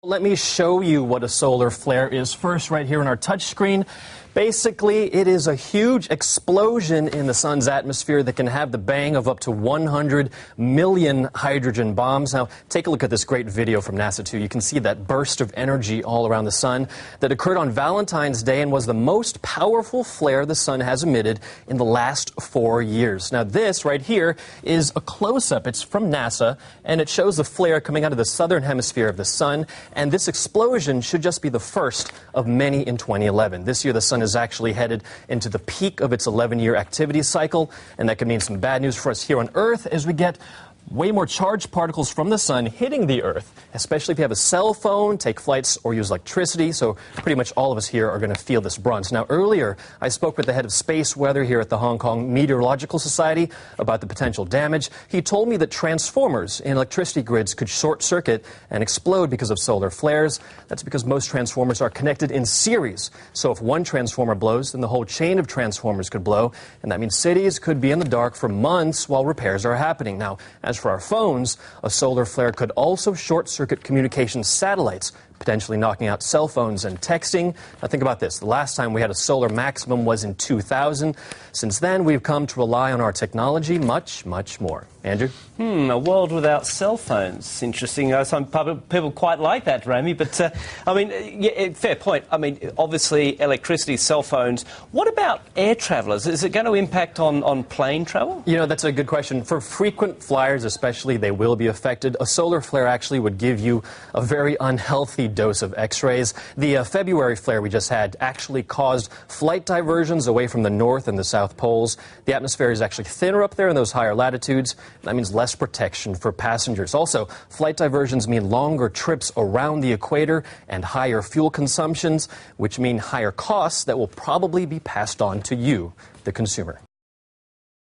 Let me show you what a solar flare is first right here on our touchscreen. Basically, it is a huge explosion in the sun's atmosphere that can have the bang of up to 100 million hydrogen bombs. Now, take a look at this great video from NASA, too. You can see that burst of energy all around the sun that occurred on Valentine's Day and was the most powerful flare the sun has emitted in the last 4 years. Now, this right here is a close-up. It's from NASA, and it shows the flare coming out of the southern hemisphere of the sun. And this explosion should just be the first of many in 2011. This year, the sun is actually headed into the peak of its 11-year activity cycle, and that could mean some bad news for us here on Earth as we get way more charged particles from the sun hitting the Earth, especially if you have a cell phone, take flights, or use electricity. So pretty much all of us here are going to feel this brunt. Now, earlier, I spoke with the head of space weather here at the Hong Kong Meteorological Society about the potential damage. He told me that transformers in electricity grids could short circuit and explode because of solar flares. That's because most transformers are connected in series. So if one transformer blows, then the whole chain of transformers could blow, and that means cities could be in the dark for months while repairs are happening. Now, as for our phones, a solar flare could also short-circuit communications satellites, potentially knocking out cell phones and texting. Now think about this. The last time we had a solar maximum was in 2000. Since then, we've come to rely on our technology much, much more. Andrew? A world without cell phones. Interesting. Some people quite like that, Rami. But, fair point. I mean, obviously, electricity, cell phones. What about air travellers? Is it going to impact on plane travel? You know, that's a good question. For frequent flyers especially, they will be affected. A solar flare actually would give you a very unhealthy dose of X-rays. The February flare we just had actually caused flight diversions away from the North and the South Poles. The atmosphere is actually thinner up there in those higher latitudes. That means less protection for passengers. Also, flight diversions mean longer trips around the equator and higher fuel consumptions, which mean higher costs that will probably be passed on to you, the consumer.